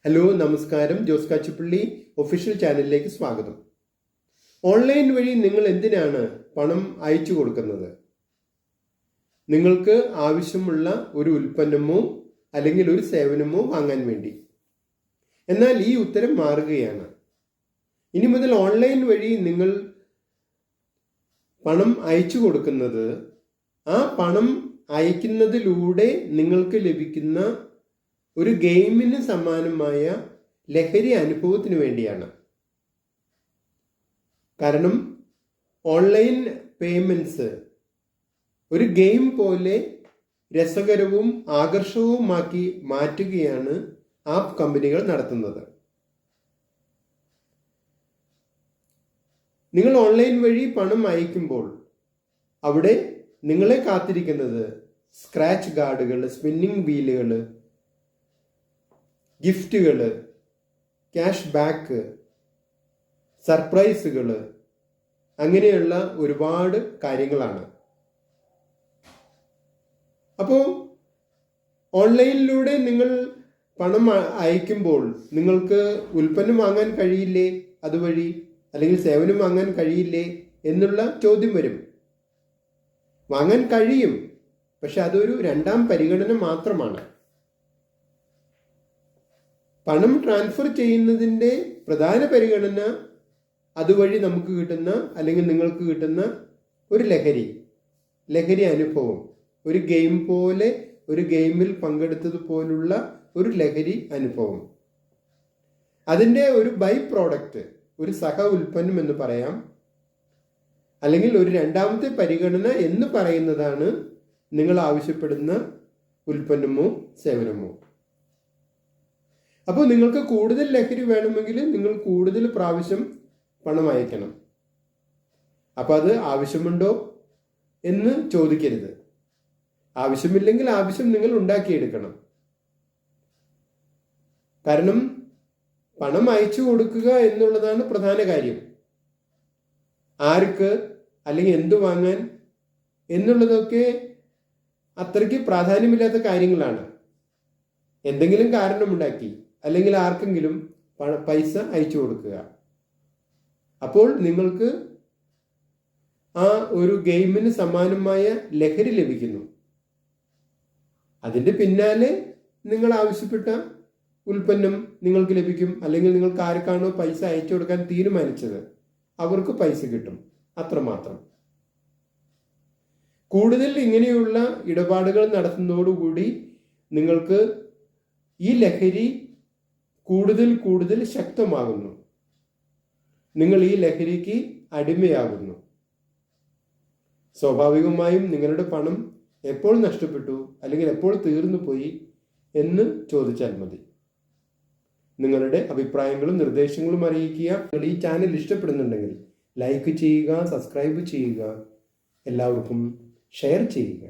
Hello, നമസ്കാരം. Jose Kachippally official ചാനലിലേക്ക് സ്വാഗതം. ഓൺലൈൻ വഴി നിങ്ങൾ എന്തിനാണ് പണം അയച്ചു കൊടുക്കുന്നത്? നിങ്ങൾക്ക് ആവശ്യമുള്ള ഒരു ഉൽപ്പന്നമോ അല്ലെങ്കിൽ ഒരു സേവനമോ വാങ്ങാൻ വേണ്ടി. എന്നാൽ ഈ ഉത്തരം മാറുകയാണ്. ഇനി മുതൽ ഓൺലൈൻ വഴി നിങ്ങൾ പണം അയച്ചു കൊടുക്കുന്നത് ആ പണം അയക്കുന്നതിലൂടെ നിങ്ങൾക്ക് ലഭിക്കുന്ന ഒരു ഗെയിമിന് സമാനമായ ലഹരി അനുഭവത്തിന് വേണ്ടിയാണ്. കാരണം ഓൺലൈൻ പേയ്മെൻറ്റ്സ് ഒരു ഗെയിം പോലെ രസകരവും ആകർഷകവുമാക്കി മാറ്റുകയാണ് ആപ്പ് കമ്പനികൾ നടത്തുന്നത്. നിങ്ങൾ ഓൺലൈൻ വഴി പണം അയക്കുമ്പോൾ അവിടെ നിങ്ങളെ കാത്തിരിക്കുന്നത് സ്ക്രാച്ച് കാർഡുകൾ, സ്പിന്നിങ് വീലുകൾ, ഗിഫ്റ്റുകൾ, ക്യാഷ് ബാക്ക്, സർപ്രൈസുകൾ, അങ്ങനെയുള്ള ഒരുപാട് കാര്യങ്ങളാണ്. അപ്പോൾ ഓൺലൈനിലൂടെ നിങ്ങൾ പണം അയക്കുമ്പോൾ നിങ്ങൾക്ക് ഉൽപ്പന്നം വാങ്ങാൻ കഴിയില്ലേ അതുവഴി, അല്ലെങ്കിൽ സേവനം വാങ്ങാൻ കഴിയില്ലേ എന്നുള്ള ചോദ്യം വരും. വാങ്ങാൻ കഴിയും, പക്ഷെ അതൊരു രണ്ടാം പരിഗണന മാത്രമാണ്. പണം ട്രാൻസ്ഫർ ചെയ്യുന്നതിൻ്റെ പ്രധാന പരിഗണന അതുവഴി നമുക്ക് കിട്ടുന്ന അല്ലെങ്കിൽ നിങ്ങൾക്ക് കിട്ടുന്ന ഒരു ലഹരി അനുഭവം, ഒരു ഗെയിം പോലെ, ഒരു ഗെയിമിൽ പങ്കെടുത്തതുപോലുള്ള ഒരു ലഹരി അനുഭവം. അതിൻ്റെ ഒരു ബൈ പ്രോഡക്റ്റ്, ഒരു സഹ ഉൽപ്പന്നം എന്ന് പറയാം, അല്ലെങ്കിൽ ഒരു രണ്ടാമത്തെ പരിഗണന എന്ന് പറയുന്നതാണ് നിങ്ങൾ ആവശ്യപ്പെടുന്ന ഉൽപ്പന്നമോ സേവനമോ. അപ്പോൾ നിങ്ങൾക്ക് കൂടുതൽ ലഹരി വേണമെങ്കിൽ നിങ്ങൾ കൂടുതൽ പ്രാവശ്യം പണം അയക്കണം. അപ്പോൾ അത് ആവശ്യമുണ്ടോ എന്ന് ചോദിക്കരുത്. ആവശ്യമില്ലെങ്കിൽ ആവശ്യം നിങ്ങൾ ഉണ്ടാക്കിയെടുക്കണം. കാരണം പണം അയച്ചു കൊടുക്കുക എന്നുള്ളതാണ് പ്രധാന കാര്യം. ആർക്ക് അല്ലെങ്കിൽ എന്തു വാങ്ങാൻ എന്നുള്ളതൊക്കെ അത്രയ്ക്ക് പ്രാധാന്യമില്ലാത്ത കാര്യങ്ങളാണ്. എന്തെങ്കിലും കാരണമുണ്ടാക്കി അല്ലെങ്കിൽ ആർക്കെങ്കിലും പൈസ അയച്ചു കൊടുക്കുക. അപ്പോൾ നിങ്ങൾക്ക് ആ ഒരു ഗെയിമിന് സമാനമായ ലഹരി ലഭിക്കുന്നു. അതിൻ്റെ പിന്നാലെ നിങ്ങൾ ആവശ്യപ്പെട്ട ഉൽപ്പന്നം നിങ്ങൾക്ക് ലഭിക്കും, അല്ലെങ്കിൽ നിങ്ങൾക്ക് ആർക്കാണോ പൈസ അയച്ചു കൊടുക്കാൻ തീരുമാനിച്ചത് അവർക്ക് പൈസ കിട്ടും, അത്രമാത്രം. കൂടുതൽ ഇങ്ങനെയുള്ള ഇടപാടുകൾ നടത്തുന്നതോടുകൂടി നിങ്ങൾക്ക് ഈ ലഹരി കൂടുതൽ ശക്തമാകുന്നു. നിങ്ങൾ ഈ ലഹരിക്ക് അടിമയാകുന്നു. സ്വാഭാവികമായും നിങ്ങളുടെ പണം എപ്പോൾ നഷ്ടപ്പെട്ടു അല്ലെങ്കിൽ എപ്പോൾ തീർന്നു പോയി എന്ന് ചോദിച്ചാൽ മതി. നിങ്ങളുടെ അഭിപ്രായങ്ങളും നിർദ്ദേശങ്ങളും അറിയിക്കുക. നിങ്ങൾ ഈ ചാനൽ ഇഷ്ടപ്പെടുന്നുണ്ടെങ്കിൽ ലൈക്ക് ചെയ്യുക, സബ്സ്ക്രൈബ് ചെയ്യുക, എല്ലാവർക്കും ഷെയർ ചെയ്യുക.